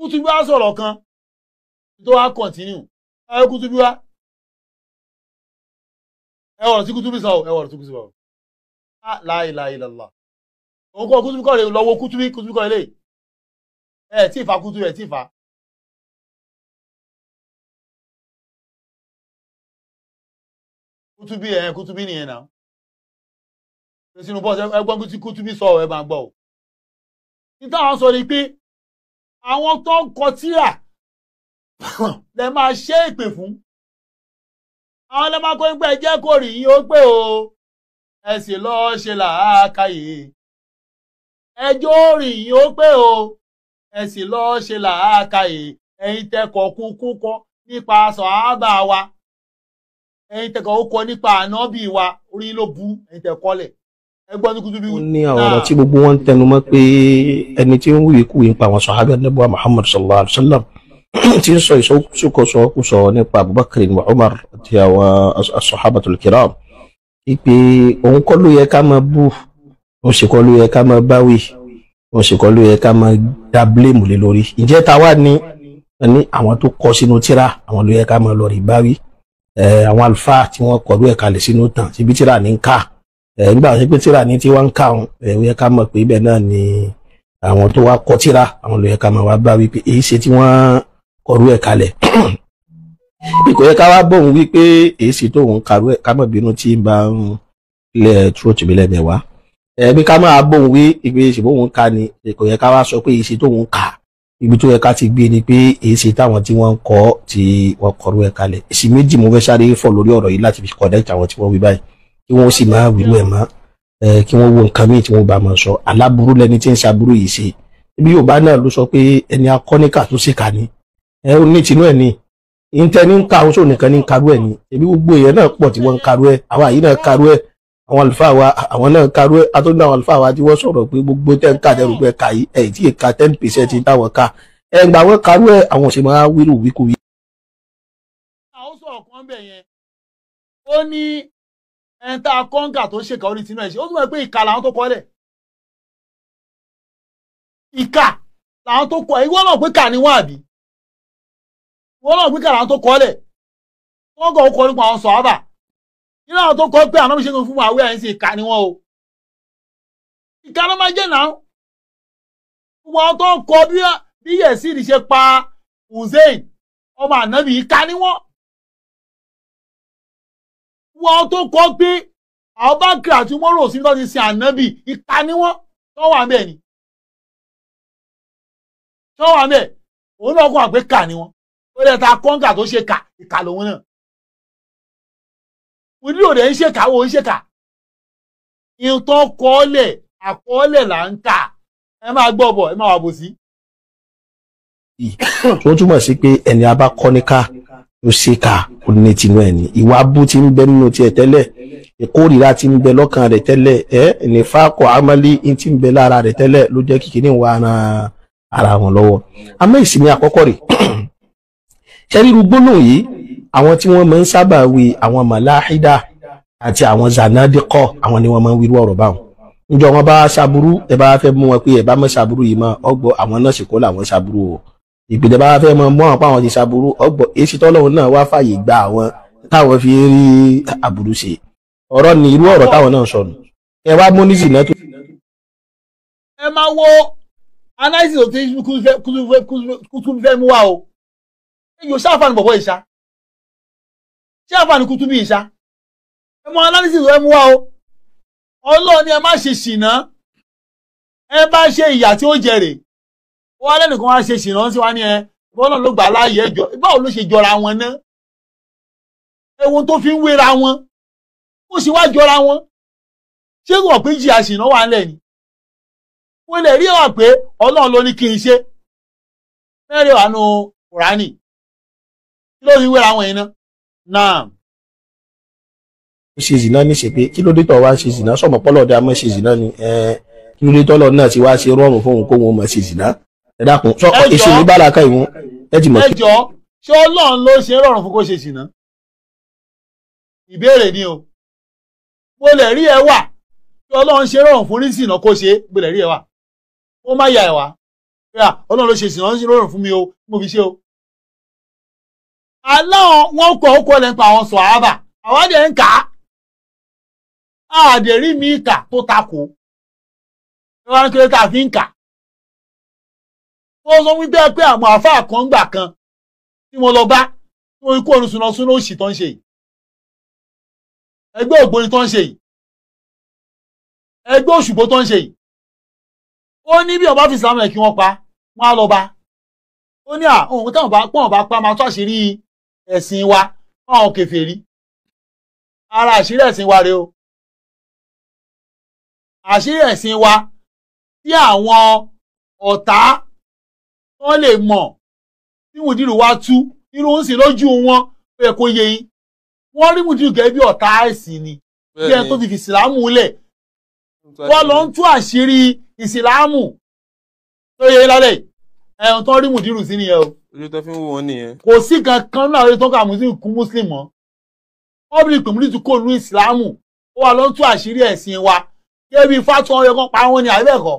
Kutubi wá sọ̀rọ̀ kan tó wá continue Kutubi wá ẹ wọ̀rọ̀ tí Kutubi sọ ẹ wọ̀rọ̀ tí Kutubi sọ la ilaha illallah òun kọ́ Kutubi kọ́ rẹ̀ lọ́wọ́ Kutubi kọ́ ilé ẹ̀ tí ìfà Kutubi ẹ̀ tí ìfà Kutubi nìyẹn náà sínú bọ́ọ̀sì ẹgbọ́n tí Kutubi sọ ẹ máa gbọ́ ò níta àwọn sọ ni pé àwọn tó ń kọ tírà lẹ máa ṣe ìpè fún àwọn lẹ máa kọ́ ń pẹ́ jẹ́ kó rí yín ó pé o ẹ sì lọ́ọ́ ṣe làákàyè ẹjọ́ rí yín ó pé o ẹ sì lọ́ọ́ ṣe làákàyè ẹ̀yin tẹkọ̀ kúkú kọ nípa sàhábà wa ẹ̀yin tẹkọ̀ ó kọ nípa ànábì wa orí ló bu ẹ̀yin tẹkọ̀ lẹ̀ ẹgbọ́n ní Kutubi. ó ní àwọn ọ̀rọ̀ tí gbogbo wọn ń tẹnu mọ́ pé ẹni tí ń wúwe kúwe nípa àwọn sàhábà Ànábì Muhammad sallallahu alaihi wasallam tí ń sọ ìsọkúsọ nípa Abubakar wa Umar àti àwọn as-sahabatul kiram pé òun kọ́ ló yẹ ká máa bú òun sì kọ́ ló yẹ ká máa báwí òun sì kọ́ ló yẹ ká máa dá blame lé lórí ǹjẹ́ ta wá ní àwọn tó kọ sínú tírà àwọn ló yẹ ká máa lọ rí báwí àwọn àlùfáà tí wọ́n kọ ló yẹ kalẹ̀ sínú tàn síbi tírà ní ń ká nígbà wọ́n ṣe pé tírà ní tí wọ́n ń ká òun ó yẹ ká mọ̀ pé ibẹ̀ náà ni àwọn tó wá kọ tírà àwọn ló yẹ ká máa wá báwí pé èyí ṣe tí wọ́n kọrú ẹ̀ kalẹ̀ bí kò yẹ ká wá bóun wí pé èyí sì tóun karú ẹ̀ ká mọ̀ bínú tí ń bá ń lẹ̀ túrò tìmí lẹ́mẹ̀wá bí ká máa bóun wí ibi èsì bóun ká ni kò yẹ ká wá sọ pé èyí sì tóun kà ibi tó yẹ ká ti gbé ni pé èyí sì táwọn tí wọ́n ń kọ́ tí wọ́n kọrú ẹ̀ kalẹ̀ èsì méjì mo fẹ́ sáré fọ̀ lórí ọ̀rọ̀ yìí láti fi connect àwọn tí wọ́n wí báyìí kí wọ́n sì máa wílú ẹ̀ mọ́ kí wọ́n wo nǹkan míì tí wọ́n bá máa sọ aláburú lẹni tí ń ṣaburú yìí ṣe ibi Yorùbá náà ló sọ pé ẹni akọ́níkà tó ṣèkà ni ó ní tinú ẹ̀ ní ìntẹ́ni ń ka àwọn sóò nìkan ní ń karú ẹ̀ ní ebi gbogbo èèyàn náà pọ̀ tí wọ́n ń karú ẹ̀ àwọn àyí náà karú ẹ̀ àwọn àlùfáà wa àwọn náà karú ẹ̀ àtúndà àwọn àlùfáà wa tí wọ́n sọ̀rọ̀ pé gbogbo tẹ́ ń kà dẹ́rù pé kà yí ẹ̀ tí èka 10% táwọn ká ẹ̀ gbà wọ́n karú ẹ̀ àwọn òṣèlú máa wíru wíkúwí. àwọn sọ̀rọ̀ kan bẹ̀ yẹn ó ní ẹ̀ńtà kọ́ńgà tó ṣèkà orí tinú ẹ̀ ṣe ó tún mọ̀ pé ìka làwọn tó kọ́ lẹ̀ ìka làwọn tó kọ́ ìwọ náà pé kà ní wọ́n àbí wọ́n náà pé kà làwọn tó kọ́ lẹ̀ wọ́n kọ́ kọ́ nípa àwọn sọ̀hábà nínú àwọn tó kọ́ pé àwọn ọmọ ìṣẹ́gun fún wa àwẹ̀ àyẹ̀sí ìka ni wọ́n o ìka ló máa jẹ́ náà gbogbo àwọn tó ń kọ́ bí Yazid ṣe pa Hussein ọmọ ànábì ìka ni wọ́n wọ́n tó kọ́ pé àwọn báńkì àti wọ́n rò sí tó ti sin ànábì ìka ni wọ́n tó wà bẹ́ẹ̀ ni tó wà bẹ́ẹ̀ òun náà kọ́ àpé kà ni wọ́n ó lè ta kọ́ńkà tó ṣe kà ìka lòun náà onílò rẹ̀ ń ṣèkà wo ń ṣèkà ìtàn kọ́ọ́lẹ̀ àkọọ́lẹ̀ là ń kà ẹ máa gbọ́ bọ̀ ẹ máa wà bò sí. tó túmọ̀ sí pé ẹni a bá kọ́ ní ká ló ṣe ká kò ní tinú ẹ̀ ní ìwà abú tí ń bẹ nínú tiẹ̀ tẹ́lẹ̀ ìkórìíra tí ń bẹ lọ́kàn rẹ̀ tẹ́lẹ̀ nífàkọ̀ amálí tí ń bẹ lára rẹ̀ tẹ́lẹ̀ ló jẹ́ kíkiri wà ara wọn lọ́wọ́ àmọ́ ìsinmi àkọ́kọ́ rẹ̀ ṣẹ́ríru gbólóhùn yìí àwọn tí wọ́n máa ń sábà wí àwọn màláhídà àti àwọn zanadikọ́ àwọn ni wọ́n máa ń wíru ọ̀rọ̀ báwọn níjọ wọn bá ṣàbúrú ẹ bá fẹ́ mú wọn pé ẹ bá mọ́ ṣàbúrú yìí mọ́ ọgbọ́ àwọn náà sì kó làwọn ṣàbúrú o ìpìlẹ̀ bá fẹ́ mọ́ àwọn pa àwọn ti ṣàbúrú ọgbọ́ èsì tọ́lọ́run náà wá fàyè gba àwọn táwọn fi rí àbúrú ṣe ọ̀rọ̀ ni irú ọ̀rọ̀ táwọn náà sọnù ẹ wá mú nísì náà tó. ẹ máa wo analysis of Kutubi fẹ́ mú wa o yóò ṣáfàní bọ̀bọ̀ ìṣá ṣáfàní Kutubi ìṣá ẹ mọ analysis fẹ́ mú wa o Ọlọ́run ni ẹ má ṣe ṣìnà ẹ bá ṣe ìyà tí ó jẹrè wọ́n lẹ́nìkan wá ṣe ṣìnà sí wa ní ẹ bọ́ọ̀lọ́ ló gbà láàyè ẹjọ́ báwo ló ṣe jọra wọn náà ẹ̀wọ̀n tó fi ń wéra wọn ó sì wá jọra wọn ṣé kò pé jìyà ṣìnà wà ńlẹ̀ ni wọ́n lè rí ọ̀wà pé Ọlọ́run ló ní kí n ṣe mẹ́rin wà nù Kùránì kí ló fi wéra wọn yìí náà. ṣe zìnà ní ṣe pé kí ló dé tọ́ wá ṣe zìnà sọ̀mọ́ pọ́lọ́dẹ àmọ́ ṣe zìnà ni kí ló dé tọ́lọ́ náà ti wá ṣe rọrùn fóun kó wọn mọ̀ ṣe zìnà ẹ dákun sọ èsì ní bàlákà ìwọ̀n ẹ ti mọ̀. ẹ jọ ṣé Ọlọ́run ló ṣe rọrùn fún kó ṣe zìnà ìbéèrè ni o mo lè rí ẹ wà tí Ọlọ́run ṣe rọrùn fún ní zìnà kó ṣe mo lè rí ẹ wà ó má yà ẹ wá Ọlọ́run ló ṣe ìsìn ránṣẹ́ lọ́rùn fún mi o mo fi ṣe o. aláwọn wọn kọ ó kọ lẹ́ńpa àwọn sọ̀hábà àwọn dẹ̀ ń kà á àdèrí mi kà tó takò wọn kéré tá a fi ń kà. wọ́n sọ wípé pé àwọn àfáà kan gbà kan tí mo lọ bá tí mo kó oníṣúná súná òṣì tó ń ṣe yìí ẹgbẹ́ ògbóni tó ń ṣe yìí ẹgbẹ́ òṣùgbó tó ń ṣe yìí ó ní bí ọba fi ìsìlámù rẹ̀ kí wọ́n pa wọ́n á lọ bá ó ní ohun táwọn bá pa máa tó àṣírí ẹ̀sìn wa fún àwọn kèfèrí ara àṣírí ẹ̀sìn wa rèé o àṣírí ẹ̀sìn wa tí àwọn ọ̀tá wọ́n lè mọ̀ tí mùdírù wá tú nínú ń sìn lójú wọn pé kó yé yín wọ́n rí mùdírù gẹ́gẹ́ bí ọ̀tá ẹ̀sìn ni bí ẹni tó ti fi ìsìlámù lẹ̀ wọ́n lọ ń tú àṣírí ìsìlámù tó yẹ lálẹ́ ẹ̀hún tó rí mùdírù sí nìyẹn o. ojú tó fi ń wò wọ́n nìyẹn. kò sí kankan náà lórí tó ń kà mùsùlùmí kú mùsùlùmí mọ́ wọ́n bí ìpè mùdírù kò ní ìsìlámù ó wà lọ ń tú àṣírí ẹ̀sìn wa kébi fátún ọyọ kan pa wọn ni àbẹ́ẹ̀kọ́.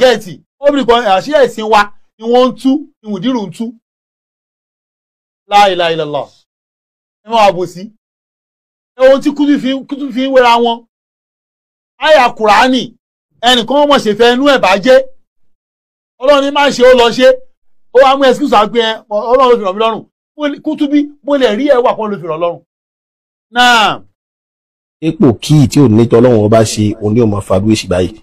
Gẹ̀ẹ́tì ó bí ìpè àṣírí ẹ̀sìn wa ni wọ́n ń tú ni mùdírù ń tú. La ilaha illallah ẹ máa àbòsí ohun tí kútù fi ń wéra wọn àyà kùránì ẹnìkan mọ̀ ṣe fẹ́ inú ẹ̀ bá jẹ́ ọlọ́run ní má ṣe ó lọ ṣe ó wá mú ẹ̀sìkúsù àgbẹ̀ ọlọ́run ló fi rọ̀ mí lọ́rùn kútù bí mo lè rí ẹwà kan ló fi rọ̀ lọ́rùn. náà. ipò kíì tí ò ní tọ́lọ́run ọba ṣe òun ni ó máa fàdúrà sí báyìí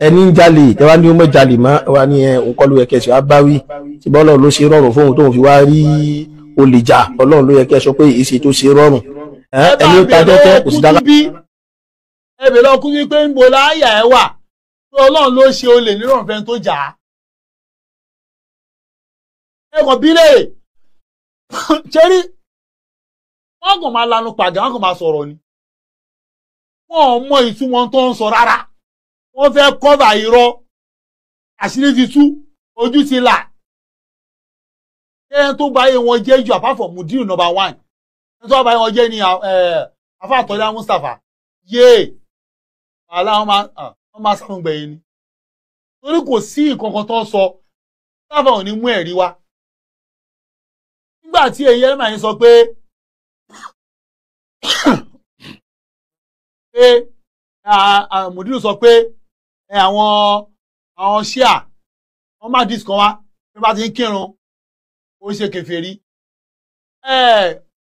ẹni ń jalè tẹ́wá ní ó mọ̀ jalè má wá ní òun kọ́ ló yẹ kẹsì wá bá wí tí bọ́lọ́run ló ṣe rọrùn fóun tóun fi wá rí olè jà ọlọ́run ló yẹ kẹ́ sọ pé èsì tó ṣe rọrùn ẹni ó ta tẹ́tẹ́ kò sí dára. ẹbẹ̀ lọ kú sí pé ń bo láyà ẹ wà pé ọlọ́run ló ṣe olè nírọ̀rùn fẹ́ni tó jà á. ẹkọ̀ bílẹ̀ ṣe rí wọ́n kàn máa lanu pàgẹ́ wọ́n kàn máa sọ̀rọ̀ ni wọ́n ò mọ ìtumọ̀ tó ń sọ rárá wọ́n fẹ́ kọ́fà irọ́ àṣírí ti tú ojú ti là ẹni tó báyé wọn jẹ́ ju apart from Mudiru number 1 ẹni tó báyé wọn jẹ́ ní afa àtọ́lá Mustapha yéè àlá wọn máa sáwọn gbẹ̀yìn ni torí kò sí nǹkan tó ń sọ sáfà ò ní mú ẹ̀rí wá nígbà tí èyí ẹ̀rọ yẹn sọ pé Mudiru sọ pé àwọn ṣíà wọn má dis kan wá bí wọn bá ti ń kírun ó ṣe kèfèrí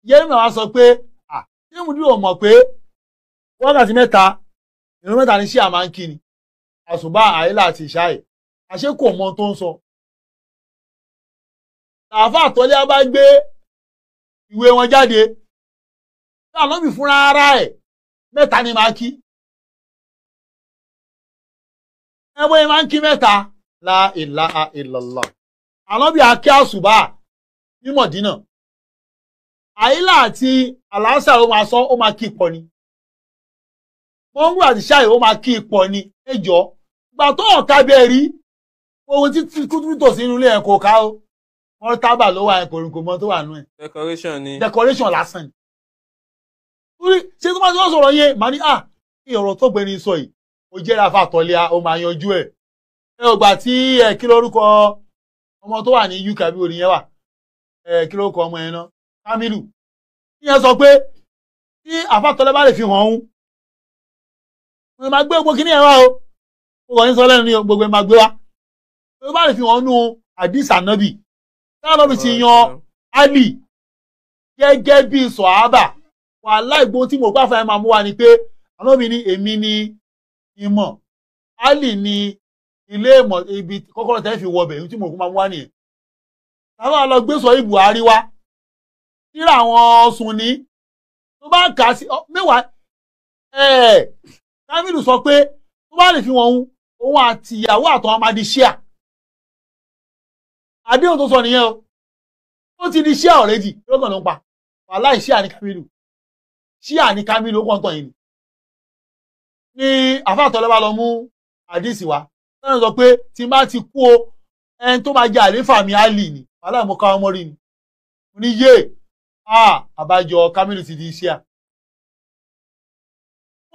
yẹ́rìmọ̀ wá sọ pé ṣé Mudiru ò mọ̀ pé wákàtí mẹ́ta ìrun mẹ́ta ní ṣíà máa ń kí ni àsùbá àìlà àti ìṣáì àṣé kò mọ tó ń sọ. àáfà àtọ́lé bá gbé ìwé wọn jáde tí ànábì fúnra ara ẹ̀ mẹ́ta ni máa kí ẹgbẹ́ yẹn máa ń kí mẹ́ta la ilaha illallah ànábì akí àsùbá ní Mọ̀dínà àìlà àti àlàásà ó máa sọ ó máa kí pọ̀ ni mọ́ngù àti ṣáì ó máa kí pọ̀ ni ẹjọ́ gbà tó ọ̀ka bẹ́ẹ̀ rí ohun tí kútùbí tò sí inú ilé ẹ̀ kò ká ó wọ́n tábà ló wà ẹ̀kọ́ kò mọ́ tó wà nú ẹ̀. decoration ni. decoration lásán ni. torí ṣé tó máa ti wọ́n sọ̀rọ̀ yẹn màá ní kí ọ̀rọ̀ tó gbẹni sọ yìí ó jẹ́ ra fàtọ́lẹ́à ó máa yanjú ẹ̀. ẹ ò gbà tí kí lórúkọ ọmọ tó wà ní UK bí orin yẹn wà kí lórúkọ ọmọ yẹn náà Kamilu ìyẹn sọ pé tí àfàtọ́lẹ́ bá lè fi hàn òun mo máa gbé gbogbo kíní ẹ̀ wá o mo kàn ń sọ lẹ́nu ní gbogbo ẹ̀ máa gbé wá tó bá lè fi hàn nù àdìs ànábì táwọn ti yan Ali gẹ́gẹ́ bí sọ̀hábà wàhálà ìgbóhun tí mo gbà fún ẹ máa mú wa ni pé ànábì ní èmi ní ìmọ̀ Ali ní ilé ìmọ̀ ibi kọ́kọ́rọ́ tẹ́ fi wọbẹ̀ tí mo kún máa mú wá nìyẹn táwọn lọ gbé sọ Buhari wá tíra àwọn Sunni tó bá kà sí mẹ́wàá Kamilu sọ pé tó bá lè fi wọn òun àti ìyàwó àtọwọn máa di ṣíà àdéhùn tó sọ nìyẹn o ó ti di ṣíà ọ̀rẹ́dì lọ́gàn ló ń pa wàláì ṣíà ní Kamilu ṣíà ní Kamilu ó kàn tán yìí ni àfàtọ́lẹ́ bá lọ mú àdìsí wa lọ́nà sọ pé tí má ti kú o ẹni tó máa jẹ àléfà mi Ali ni wàláì mo ká ọmọ rí ni mo ní yé àbájọ Kamilu ti di ṣíà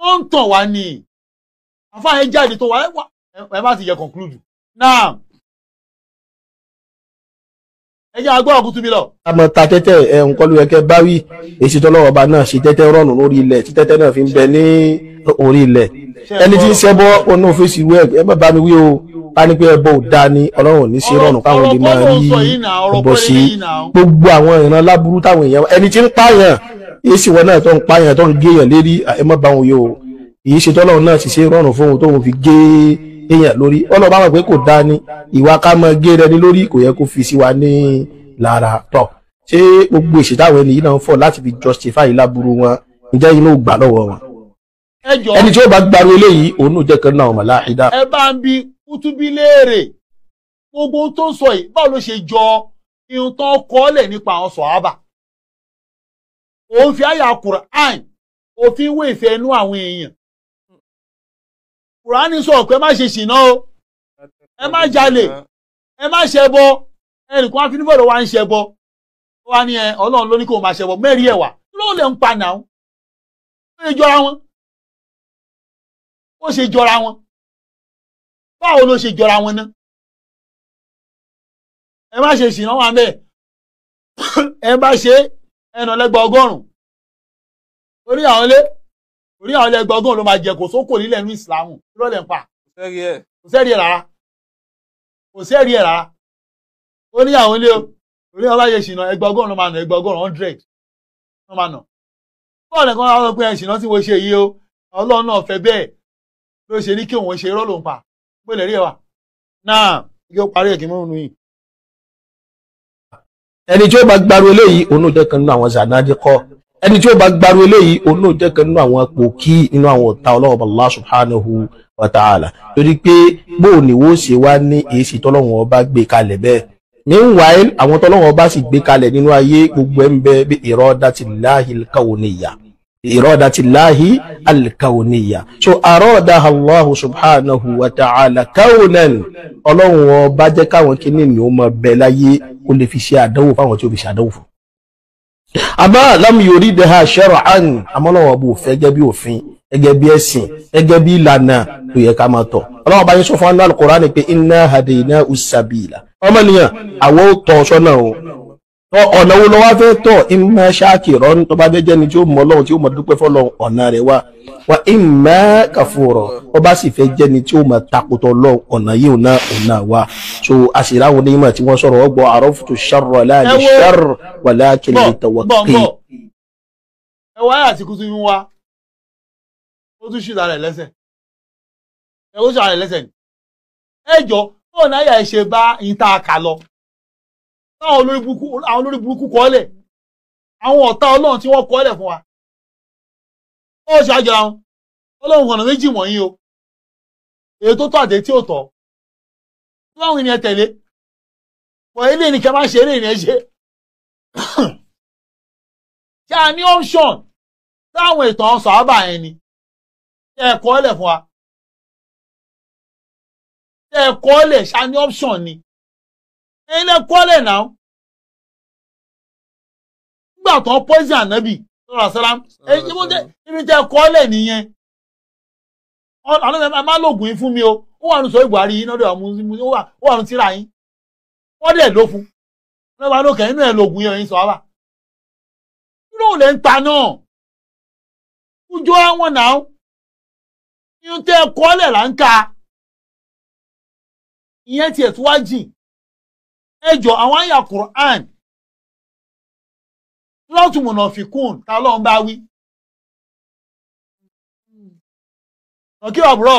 wọ́n ń tàn wá ní àfáàyẹ jáde tó wà ẹ má ti yẹ conclude now ẹ jẹ́ agbọ́ ọ̀kú túbí lọ. àmọ́ ta tẹ́tẹ́ nǹkan ló yẹ kẹ́ bá wí èsì tọ́lọ́wọ́ ọba náà ṣe tẹ́tẹ́ rọrùn lórí ilẹ̀ tí tẹ́tẹ́ náà fi ń bẹ ní orí ilẹ̀ ẹni tí ń ṣẹbọ ọ̀nà òfèsì wẹ̀ ẹ má bá mi wí o ká ní pé ẹbọ ò dáa ni ọlọ́run ò ní ṣe rọrùn káwọn lè máa rí ẹbọ sí gbogbo àwọn ìran láburú táwọn èèyàn ẹni tí ń pààyàn èsì wọn náà tó ń pààyàn tó ń géèyàn lérí ẹ má bá wọn yìí o èyí ṣe tọ́lọ́run náà sì ṣe rọrùn fún òun tó ń fi gé èèyàn lórí ọlọ́ba mọ̀ pé kò dáa ni ìwà ká mọ gé rẹ ní lórí kò yẹ kó fi sí wa ní lára tọ̀ ṣé gbogbo ìṣètàwọn ẹni yìí náà ń fọ̀ láti fi justify láburú wọn ǹjẹ́ inú gbà lọ́wọ́ wọn ẹni tí ó bá gbàrú eléyìí òun náà jẹ́ kan náà màláhídà. ẹ bá ń bi kútúbí léèrè gbogbo tó ń sọ yìí báwo ló ṣe jọ ihun tó ń kọ́lẹ̀ nípa àwọn sọ̀hábà òun fi àyà Qur'an òfin wé ìfẹ́ inú àwọn èèyàn Qur'an sọ pé má ṣe ṣìnà o ẹ má jalè ẹ má ṣẹbọ ẹnìkan afínifọ̀dọ̀ wa ń ṣẹbọ wa ni ẹ Ọlọ́run ló ní kó máa ṣẹbọ mẹ́rin ẹ̀wà ló lè ń pa náà ó ṣe jọra wọn ó ṣe jọra wọn báwo ló ṣe jọra wọn náà ẹ má ṣe ṣìnà wà mẹ́ẹ̀ ẹ bá ṣe ẹnà lẹ́gbàá ọgọ́rùn-ún orí àwọn lẹ́gbàá ọgọ́rùn-ún ló máa jẹ kò sókò nílẹ̀ ní ìsìlámù lọ́lẹ̀ ń pa kò sẹ́rí ẹ̀ rárá kò sẹ́rí ẹ̀ rárá ó ní àwọn ilé orí ọba yẹ ṣìnà ẹgbàá ọgọ́rùn-ún ló máa nà ẹgbàá ọgọ́rùn-ún 100 ló máa nà bọ́ọ̀lù kan wá sọ pé ṣìnà tí mo ṣe yìí o Ọlọ́run náà fẹ́ bẹ́ẹ̀ ló ṣe ní kí òun ṣe irọ́ ló ń pa pé lè rí ẹ wà náà yóò parí ẹ̀kí mọ́nú yìí. ẹni tí ó bá gbárù eléyìí òun náà jẹ́ kan nínú àwọn zanadikọ ẹni tí ó bá gbárù eléyìí òun náà jẹ́ kan nínú àwọn pòkí nínú àwọn ọ̀tá Ọlọ́run Allah subhanahu wa ta'ala torí pé bóò ní wọ́n ṣe wá ní èsì tọ́lọ́run ọba gbé kalẹ̀ bẹ́ẹ̀ meanwhile àwọn tọ́lọ́run ọba sì gbé kalẹ̀ nínú ayé gbogbo ẹ̀ ń bẹ bí iradatillahi al-kawniyya iradatillahi al-kawniyya so aradaha Allahu subhanahu wa ta'ala kawnan Ọlọ́run ọba jẹ́ káwọn kíní ni ó mọ bẹ láyé kó lè fi ṣe àdánwò fáwọn tí ó fi ṣe àdánwò fún àmọ́ lam yuridha shar'an àmọ́lọ́wọ́ bó fẹ́ gẹ́gẹ́ bí òfin gẹ́gẹ́ bí ẹ̀sìn gẹ́gẹ́ bí ìlànà tó yẹ ká máa tọ̀ Ọlọ́run bá yín sọ fún al-Qur'an pé inna hadaynahu as-sabila ọmọnìyàn àwọn ò tọ́ sọ́nà o ọ̀nà wo lọ́wọ́ fẹ́ tọ̀ imma shakiran tó bá fẹ́ jẹ́ni tí ó mọ Ọlọ́run tí ó mọ dúpẹ́ fọ́lọ́run ọ̀nà rẹ̀ wá wa imma kafura ó bá sì fẹ́ jẹ́ni tí ó mọ takùtọ̀ Ọlọ́run ọ̀nà yìí ọ̀nà wá so àṣírí àwọn onímọ̀ tí wọ́n sọ̀rọ̀ ọgbọ̀ araftu sharra la li sharr walakin li tawaqqi. ẹ wáyà àti kùtù yín wá ó tún ṣì lára ẹ̀ lẹ́sẹ̀ ẹ ó ṣàrẹ̀ lẹ́sẹ̀ ni ẹ jọ bọ́ọ̀ náà yà ẹ ṣe bá ìta àkà lọ táwọn olórí burúkú kọ́lẹ̀ àwọn ọ̀tá Ọlọ́run tí wọ́n kọ́lẹ̀ fún wa ó ṣàjọra wọn Ọlọ́run ọ̀nà méjì wọ̀nyí o èyí tó tọ́ àdé tí ó tọ́ tí wọ́n ènìyàn tẹ̀lé pọ̀ ilé nìkan máa ṣe eré ìrìn ṣe kí a ní option táwọn ìtàn sàábà yẹn ni tẹ́ ẹ kọ́lẹ̀ fún wa tẹ́ ẹ kọ́lẹ̀ ṣá ní option ni ẹ̀yin lẹ kọ́lẹ̀ náà nígbà tó ń poison ànábì sọ́ra sẹ́lám ibi tẹ́ ẹ kọ́lẹ̀ nìyẹn àwọn má lògùn yín fún mi o ó wà ní sọ Buhari yín lọ́dọ̀ ó wà ní tíra yín wọ́n dẹ̀ ló fún lọ́ba lókè inú ẹ̀ lògùn yẹn sọ wá inú ò lè ń ta náà kújọ àwọn náà inú tẹ́ ẹ kọ́lẹ̀ là ń ka ìyẹn tiẹ̀ tó wá jìn ẹjọ́ àwọn àyà Qur'an lọ́tún mùnàfíkùn ta Ọlọ́run bá wí ọ̀kí ọ̀bùrọ̀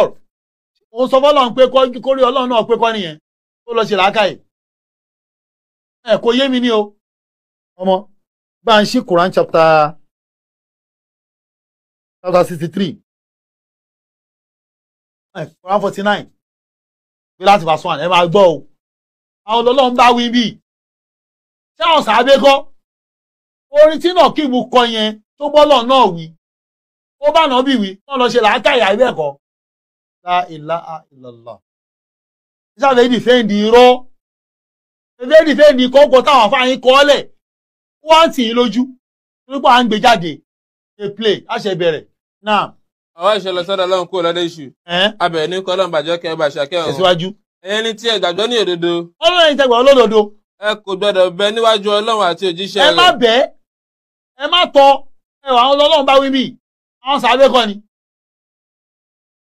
òun sọ fọ́lọ́run pé kórí Ọlọ́run náà pé kọ́ nìyẹn tó lọ ṣe làákàyè ẹ kò yé mi ní o ọmọ bá ń ṣí Quran chapter 63 Quran 49 bí láti verse 1 ẹ máa gbọ́ o àwọn Ọlọ́run bá wí bí ṣé àwọn sàábé kọ́ orin tí náà kí mu kọ yẹn tó bọ́lọ̀ náà wí ó bá náà bí wí wọ́n lọ ṣe làákàyà ibẹ̀ kọ́ la ilaha illallah ìṣàlẹ̀ ìdìfẹ́ǹdì irọ́ ẹgbẹ́ ìdìfẹ́ǹdì kọ́kọ́ táwọn afáyín kọ́ọ́lẹ̀ wọ́n tì í lójú nípa à ń gbé jáde a play àṣẹ bẹ̀rẹ̀ náà. àwa ìṣẹ̀lẹ̀ sọ́dọ̀ Ọlọ́run kúrò lọ́dọ̀ èṣù abẹ̀ ní kọ́ Ọlọ́run bàjẹ́ kẹ́ ẹ bá ṣàkẹ́ ọ̀run. Tẹ̀síwájú. ẹ̀yin ní tí ẹ gbàgbọ́ ní òdodo. Ọlọ́run ẹ̀yin tẹ́ gbàgbọ́ lódodo. ẹ kò gbọdọ̀ bẹ níwájú Ọlọ́run àti òjíṣẹ́ ẹ rẹ̀. má bẹ̀ ẹ má tọ ẹwà àwọn Ọlọ́run bá wí mí àwọn sàábé kọ́ ni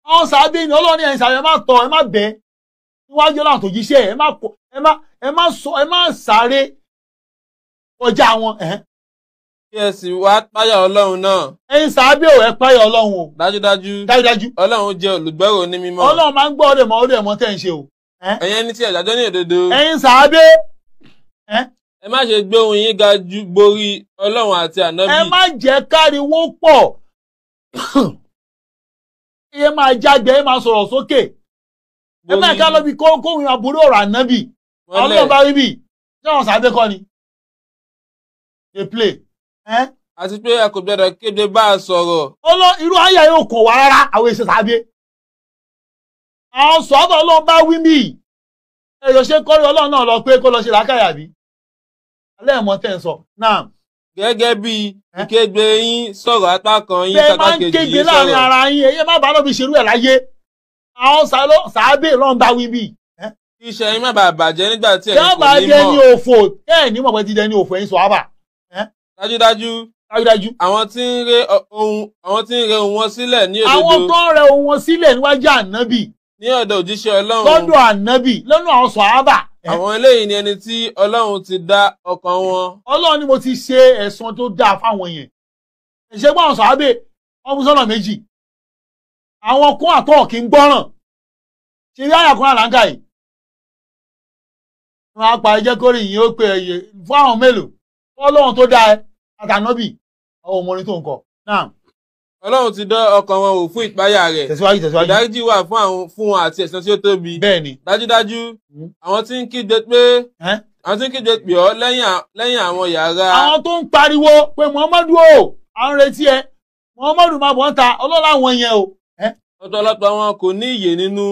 àwọn sàábé ni Ọlọ́run ní ẹ̀yin sàábé ẹ má tọ ẹ má bẹ̀ níwájú Ọlọ́run àti òjíṣẹ́ ẹ má sáré kọjá wọn. kí ẹ sì wá páyà Ọlọ́run náà. ẹ̀yin sàábé ò ẹ páyà Ọlọ́run o. dájúdájú Ọlọ́run jẹ́ olùgbọ́rọ̀ ní mímọ́. Ọlọ́run máa ń gbọ́ ọdẹ mọ́ tẹ́ ń ṣe o. ẹ̀yin ní tí ẹ gbàgbọ́ ní òdodo. ẹ̀yin sàábé ẹ má ṣe gbé ohùn yín ga ju borí Ọlọ́run àti ànábì. ẹ má jẹ́ káriwo pọ̀ iye máa jágbe ẹ máa sọ̀rọ̀ sókè ẹ má ká lọ bí kóhùn àbúrò ọ̀rọ̀ ànábì Ọlọ́run bá wí bì ṣé wọn sàábé kọ́ ni dey play. àti pé ẹ kò gbọdọ̀ kéde bá a sọ̀rọ̀. irú àyà yóò kàn wá rárá àwọn èsì sàábé àwọn sọ̀rọ̀ Ọlọ́run bá wí mí èyí ṣe kọ́rí Ọlọ́run náà lọ pé kó lọ ṣe làákàyà bí alẹ́ ẹ̀mọ́ tẹ̀ ń sọ náà. gẹ́gẹ́ bí ìkéde yín sọ̀rọ̀ apá kan yín bẹ́ẹ̀ sápá máa ń kejì kéde yín láàrin sọ̀rọ̀. ara yín èyí má bàa lọ́bi ṣerú ẹ̀ láyé àwọn sàábé lọ́n bá wí bí. kí iṣẹ́ yín má bàa bàjẹ́ nígbà tí kí ẹ̀yin wọ́n bá kò ní dé ní mọ̀. òfò ẹ̀ ní mọ̀ pé ti dé ní òfò ẹ̀yin sọ ábà. dájúdájú àwọn tí ń ré ohùn wọn sílẹ̀ ní òdodo. àwọn tó ń rẹ ohùn wọn sílẹ̀ níwájú ànábì ní ọ̀dọ̀ òjíṣẹ́ Ọlọ́run. lọ́dọ̀ ànábì lọ́nà àwọn sọ ábà. àwọn eléyìí ni ẹni tí Ọlọ́run ti dá ọkàn wọn. Ọlọ́run ni mo ti ṣe ẹ̀san tó dáa fáwọn yẹn ìṣe gbọ́n sàábé wọ́n mú sọ́nà méjì àwọn kún àtọ́ kì í gbọ́ràn ṣe rí àyàkùnrin àlàǹkà yìí wọn á pa ẹjẹ́ kórè yìí ó pe ẹyẹ fún àwọn mélòó Ọlọ́run tó dáa àtànábì àwọn ọmọrin tó ń kọ náà. Ọlọ́run ti dá ọkàn wọn wò fún ìpáyà rẹ̀. Tẹ̀síwájú. ìdáríjì wà fún wọn àti ẹ̀san tí ó tóbi. bẹ́ẹ̀ni. dájúdájú àwọn tí ń kígbe pé ọ́ lẹ́yìn àwọn yàrá. àwọn tó ń pariwo pé Muhammadu o à ń retí ẹ Muhammadu máa bọ̀ ń ta ọlọ́lá àwọn yẹn o. ọ̀pọ̀lọpọ̀ wọn kò ní ìyè nínú.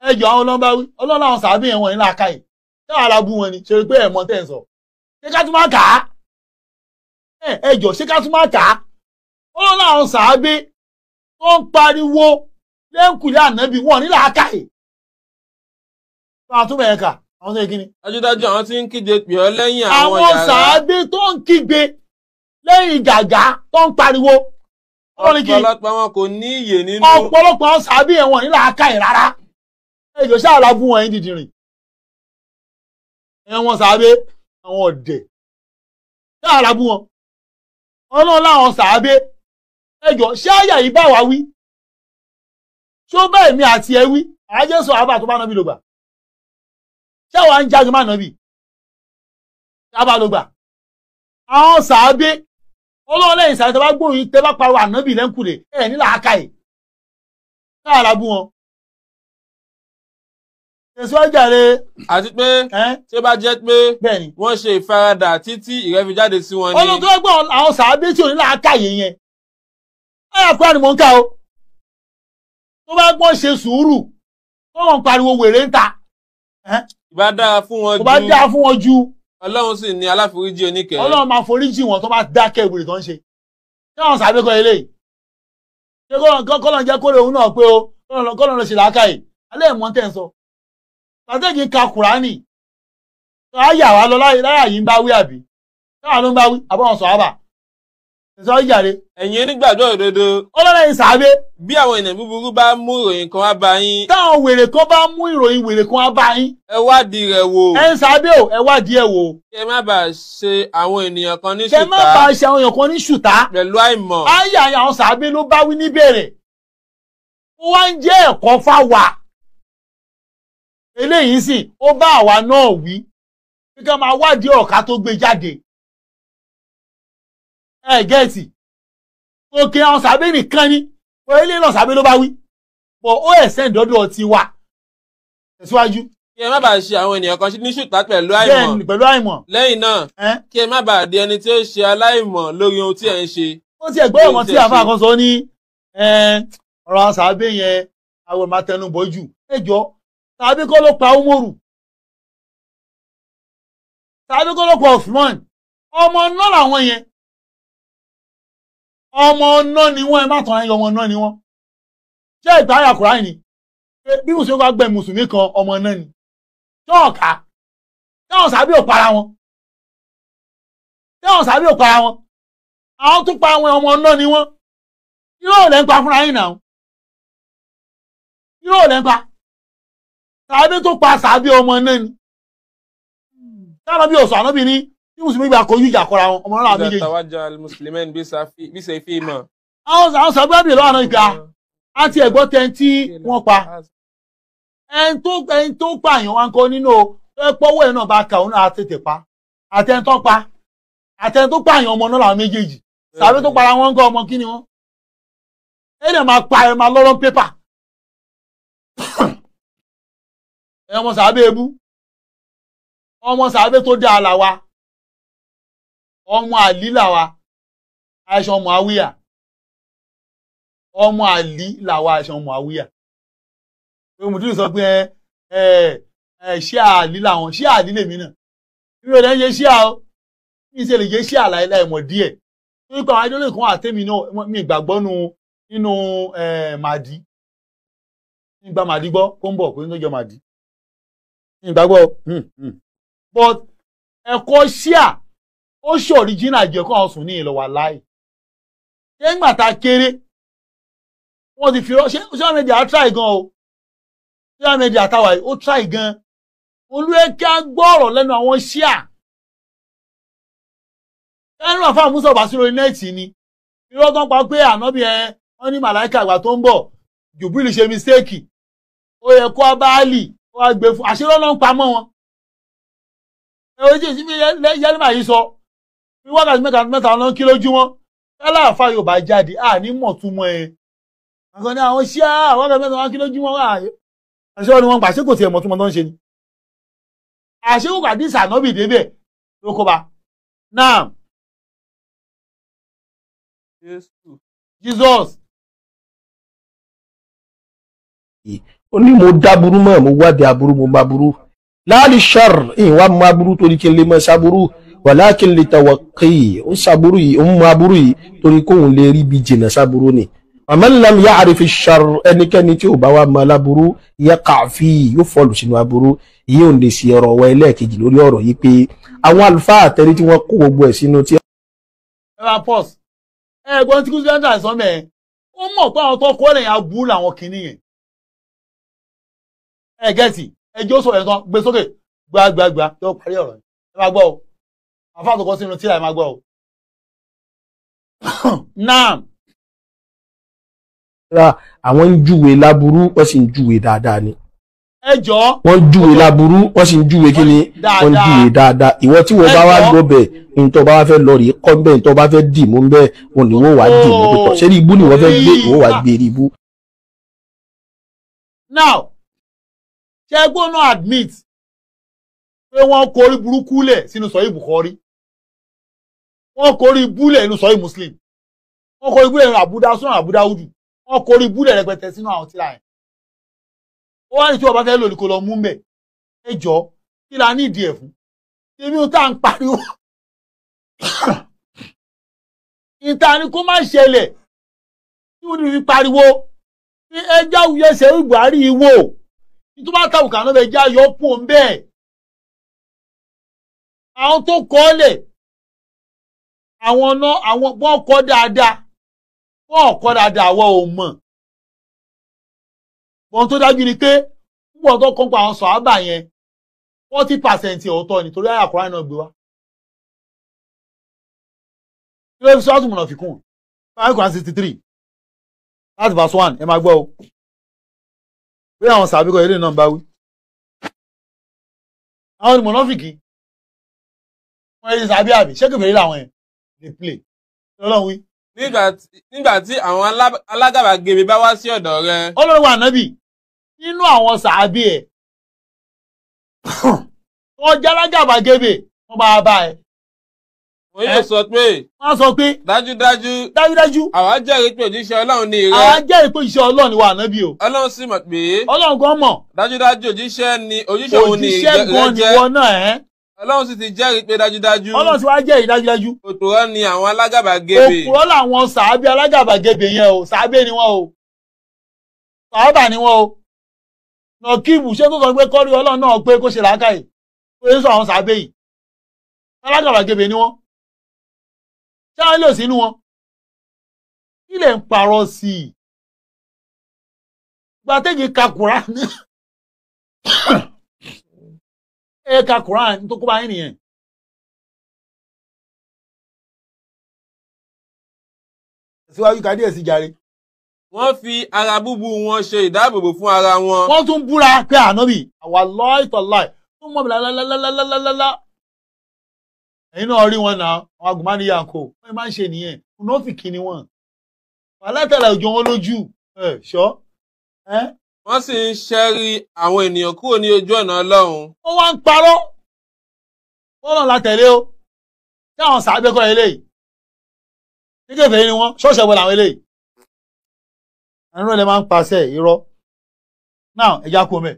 ẹjọ́ àwọn ọlọ́ba wí ọlọ́lá àwọn sàábì yẹn wọ̀nyí láàka yìí ṣé wàá la bú wọn ni ṣe pé ẹ̀mọ́ tẹ̀ ń sọ ṣé ká tún máa kà á ẹjọ́ ṣé ká tún máa kà á ọlọ́lá àwọn sàábì tó ń pariwo lẹ́ńkùlé ànábì wọn ní làákà yìí. àtúbọ̀ yẹn kà àwọn tó yẹ kí ni. dájúdájú àwọn tí ń kígbe pè ọ́ lẹ́yìn àwọn yàrá. àwọn sàábì tó ń kígbe lẹ́yìn gàgá tó ń pariwo. ọ̀pọ̀lọpọ̀ wọn kò ní ìyè nínú. ọ̀pọ̀lọpọ̀ àwọn sàábì yẹn wọn ní làákà yìí rárá. ẹjọ́ ṣáà la bú wọn yín dìdìrìn. wọn sàábé àwọn ọ̀dẹ̀ ṣé àràbù wọn Ọlọ́run láwọn sàábé ẹjọ́ ṣé àyà yìí bá wa wí ṣó bẹ́ẹ̀ mi àti ẹ wí àjẹsọ àbá tó bá nàbí ló gbà ṣé wàá ń jáde má nàbí àbá ló gbà àwọn sàábé Ọlọ́run lẹ́yìn sàábé tó bá gbóyìn tẹ bá pariwo ànábì lẹ́ńkùlé ẹ̀ nílà ákàyè ṣé àràbù wọn. Tẹ̀síwájàre. Àti pé tí ó bá jẹ́ pé wọ́n ṣe ìfaradà títí ìrẹ́ fi jáde sí wọn ní. Ọlọ́run tó gbọ́ àwọn sàábé tí ò ní làákàyè yẹn. Ẹ̀yà kúrò ni mò ń kà o. Tó bá gbọ́ ṣe sùúrù tó wọ́n pariwo wèrè ń ta. Ìbá dára fún wọn ju. Ìbá dára fún wọn ju. Ọlọ́run sì ní aláforíjì oníkẹ́. Ọlọ́run máa foríjì wọn tó bá dákẹ́ ìwèrè tó ń ṣe. Ṣé àwọn sàábé kọ́ eléyìí? Ṣé kọ́lọ̀ jẹ́ kórè òun náà pé o kọ́lọ̀ lọ ṣe làákàyè? Alẹ́ ìmọ̀ tẹ̀ ń sọ. Tàtẹ́jì ka Kùránì, ayà wá lọ láyà yìí ń bá wí àbí, táwọn ló ń bá wí, àbọ̀wọ̀n sọ àbà, ìsọ ìjàre. Ẹ̀yin onígbàgbọ́ òdodo. Ọlọ́lẹ́yìn sàábé. Bí àwọn ènìyàn búburú bá mú ìròyìn kan wá bá yín. Táwọn wèrè kan bá mú ìròyìn wèrè kan wá bá yín. Ẹ wádìí rẹ̀ wò. Ẹ ń sàábé o, ẹ wádìí ẹ̀ wò. Kẹ má bàa ṣe àwọn ènìyàn kan ní ṣùtá. Kẹ má bàa ṣe àwọn èèyàn kan ní ṣùtá. Pẹ̀lú àìmọ̀. Ayà àwọn sàábé ló bá wí níbẹ̀rẹ̀. Ó wá ń jẹ́ ẹ̀kọ́ fáwa. Eléyìí sì ó bá àwa náà wí kí ká máa wádìí ọ̀ká tó gbé jáde gẹ́ẹ̀tì òkè àwọn sàbẹ nìkan ni ilé náà sàbẹ ló bá wí bọ ó ẹsẹ ìdọdọ ti wà tẹ̀síwájú. Kí ẹ má bàa ṣe àwọn ènìyàn kan ní ṣùtá pẹ̀lú àìmọ̀. Bẹ́ẹ̀ni pẹ̀lú àìmọ̀. Lẹ́yìn náà kí ẹ má bàa di ẹni tí ó ṣe aláìmọ̀ lórí ohun tí ẹ ń ṣe. Ó ti ẹ̀gbọ́n ọmọ tí àfa kan sọ ní ọ̀rọ̀ sàbẹ yẹn àwọn máa tẹnu bọ jù ẹjọ́ tàbí kọ́ ló pa Umaru tàbí kọ́ ló pa Usman ọmọ náà làwọn yẹn ọmọ náà ni wọ́n ẹ má tàn án ọmọ náà ni wọ́n ṣé ìgbáyà Kùránì ni bí mùsùlùmí bá gbẹ mùsùlùmí kan ọmọ náà ni ṣọ́ọ̀ká táwọn sàbí ò para wọn táwọn sàbí ò para wọn àwọn tó pa àwọn ọmọ náà ni wọ́n irọ́ ò lẹ́ ń pa fúnra yín náà irọ́ ò lẹ́ ń pa sàbí tó pa sàbí ọmọ náà ni táwọn bí òsò ànábì ní tí mùsùlùmí gbà kojú ìjà kọra wọn ọmọ náà méjèèjì. àwọn sàbí àbí lọ́wọ́ àná ìgbà àti ẹ̀gbọ́n tẹ́ tí wọ́n pa ẹni tó pààyàn wá ń kọ́ nínú pọ́wọ́ ẹ̀ náà bá ka òun náà tètè pa àtẹni tó pa àtẹni tó pààyàn ọmọ náà làwọn méjèèjì sàbí tó para wọn ń gọ́ ọmọ kí ni wọ́n ẹ̀ dẹ̀ máa pa ẹ̀ máa lọ́rọ́ pépà ẹ̀ ọmọ sàbí ebú ọmọ sàbí tó dá àlàwà ọmọ àlí làwà àìsàn ọmọ àwíyà ọmọ àlí làwà àìsàn ọmọ àwíyà mùdúrù sọ pé ṣé àlí làwọn ṣé àlí lèmi náà mi ò lẹ́yìn ṣé à ó mi ṣe lè jẹ́ ṣé àláìláì mọ̀ díẹ̀ torí pé àwọn adélé kan àtẹ́mi náà mi ìgbàgbọ́ nínú màdí nígbà màdí gbọ́ kó ń bọ̀ kó ń tọ́jọ́ màdí ìgbàgbọ́ but ẹ̀kọ́ ṣíà ó ṣe original jẹ́ kó àwọn sùn ní ìlọ́wà láì ṣé ńgbà tá a kéré wọ́n ti fi rọ́ ṣé social media try gan o social media táwa yìí ó try gan olúwẹ́kẹ́ á gbọ́ ọ̀rọ̀ lẹ́nu àwọn ṣíà ẹnu àfa àmúṣọ bá sí lórí nẹ́ẹ̀tì ni irọ́ tán pa pé ànábì wọ́n ní màláìka àgbà tó ń bọ̀ jùbìlì ṣe mistake ó yẹ kó abáàlì ó wá gbé fún àṣírí ọ̀nà ń pamọ́ wọn ẹ̀rọ tí ìsinmi yẹ́lẹ́mà yìí sọ bí wákàtí mẹ́ta ọ̀nà kí lójú wọn kálá àfa yóò bá jáde ní mọ̀ túmọ̀ àkàn ní àwọn ṣíà wákàtí mẹ́ta ọ̀nà kí lójú wọn àṣírí wọn gbà ṣé kò tiẹ̀ mọ̀ túmọ̀ tó ń ṣe ni àṣírí kò àdìsí ànábì débẹ̀ ló kó ba náà Jesus. ó ní mo dáburú mọ́ mo wádìí aburú mo bá burú láàlì ṣar ìwà mọ aburú torí kí n lè mọ sáburú walakin li tawaqqi ó sáburú yìí ó mọ aburú yìí torí kóun lè rí bí jìnnà sáburú ni man lam ya'rif ash-sharr ẹnikẹ́ni tí ò bá wá mọ aláburú yaqa' fi yóò fọlù sínú aburú yìí ò lè ṣe ọ̀rọ̀ ọwọ́ ẹlẹ́ẹ̀kejì lórí ọ̀rọ̀ yìí pé àwọn àlùfáà àtẹrí tí wọ́n kó gbogbo ẹ̀ sínú tí. Ẹ̀gbọ́n tí kúrúsì ẹ̀ńtà sọ mẹ́ẹ̀ ó mọ̀ pé àwọn tó kọ́ lẹ́yìn aburú làwọn kìíní yẹn gẹ̀ẹ́sì ẹjọ́ sọ̀rọ̀ ẹ̀tàn gbé sókè gbàgbàgbà yóò parí ọ̀rọ̀ ẹ máa gbọ́ o àfáà tó kọ́ sínú tíra ẹ máa gbọ́ o. náà. àwọn ń júwe láburú wọ́n sì ń júwe dáadáa ni. ẹjọ́. wọ́n ń júwe láburú wọ́n sì ń júwe kí ni wọ́n ń júwe dáadáa ìwọ tí wọ́n bá wá lọ bẹ̀ ntọ́ bá wá fẹ́ lọ rí kọ́ bẹ́ẹ̀ ntọ́ bá fẹ́ dì mú bẹ́ẹ̀ wọn ni wọ́n wá dì mú pẹ̀tọ̀ ṣé ní ibú ni wọ́n fẹ́ gbé ìwọ́ wá gbé ibú. now ṣẹ́gbọ́n náà admit pé wọ́n korí burúkú lẹ̀ sínú sọ̀yí Bukhari wọ́n korí búlẹ̀ nínú sọ̀yí Muslim wọ́n korí búlẹ̀ nínú àbúdá sọ́nà àbúdá udù wọ́n korí búlẹ̀ rẹpẹtẹ sínú àwọn tíra yẹn ó wá ní tí wọ́n bá fẹ́ lò ní kó lọ mú mbẹ̀ ẹ jọ kí la ní ìdí ẹ̀ fún èmi ò tá à ń pariwo ìta ni kó má ṣẹlẹ̀ tí wọ́n ti fi pariwo ní ẹjọ́ àwùyẹ ṣe Buhari wò tó bá tàbùkù àná bẹ já yọ pò ń bẹ́ẹ̀ àwọn tó kọ́ lẹ̀ àwọn náà àwọn wọ́n kọ́ dáadáa wọ́n kọ́ dáadáa àwọn ò mọ̀ wọn tó dájú ni pé púpọ̀ tó kọ́ pa àwọn sọ̀hábà yẹn 40% ọ̀tọ̀ nítorí àyà Kùránì náà gbé wá kí ló fi sọ́ọ́tù mọ̀nà fi kún un 563 láti verse 1 ẹ máa gbọ́ o pé àwọn sàbíkọ eré náà bá wí àwọn ni mọ̀nàfìkì wọ́n yẹ sàbí àbí ṣé kèfèrí làwọn yẹn dey play lọ́lọ́run wí. nígbà tí àwọn alágàbàgebè bá wá sí ọ̀dọ̀ rẹ. Ọlọ́run wà nábì nínú àwọn sàbí ẹ̀ wọ́n jẹ́ alágàbàgebè wọ́n bá bá ẹ. wọ́n yóò sọ pé. wọ́n sọ pé. dájúdájú. àwa jẹ́rìí pé òjíṣẹ́ Ọlọ́run ni rẹ. àwa jẹ́rìí pé òjíṣẹ́ Ọlọ́run ni wà nábì o. Ọlọ́run sì mọ̀ pé. Ọlọ́run gan mọ̀. dájúdájú òjíṣẹ́ òun ni òjíṣẹ́ gan ni wọ́n náà ẹ́. Ọlọ́run sì ti jẹ́rìí pé dájúdájú. Ọlọ́run sì wá jẹ́rìí dájúdájú. Òpùrọ́ ni àwọn alágàbàgebè. Òpùrọ́ làwọn sàábé alágàbàgebè yẹn o, sàábé ni wọ́n o. Sàábà ni wọ́n o. Nọ̀kíìbù ṣé tó sọ pé kọ́rí Ọlọ́run náà pé kó ṣe làákàyè. Pé ń sọ àwọn sàábé yìí. Alágàbàgebè ni wọ́n. Ṣé wọ́n lè sínú wọn? Kí lè ń parọ́ sí i? Gbàtẹ́jì ka Kùránì. Ka Kùránì tó kó bá yín nìyẹn. Síwájú ká díẹ̀ sí jàre. Wọ́n fi ara búbu wọn ṣe ìdáàbòbò fún ara wọn. Wọ́n tún búra pé ànábì wallahi tallahi tó mọ̀ bí lálálálálálálá. Ẹ̀yin náà rí wọn náà, àwọn agùnmáníyà kò. Wọ́n máa ń ṣe nìyẹn. Mùnáfìkí ni wọ́n. Alátẹ̀lẹ̀ òjò wọn lójú. Ṣọ́. Wọ́n sì ń ṣẹ́rí àwọn ènìyàn kúrò ní ojú ọ̀nà Ọlọ́run. Wọ́n wá ń parọ́. Wọ́n náà látẹ̀lé o. Tí àwọn sàábé kọ́ eléyìí. Kékèké ni wọ́n, ṣọ́ọ̀ṣẹ̀ wọ làwọn eléyìí. Ẹnu rẹ̀ máa ń pàṣẹ irọ́. Now, ẹja kú mẹ́.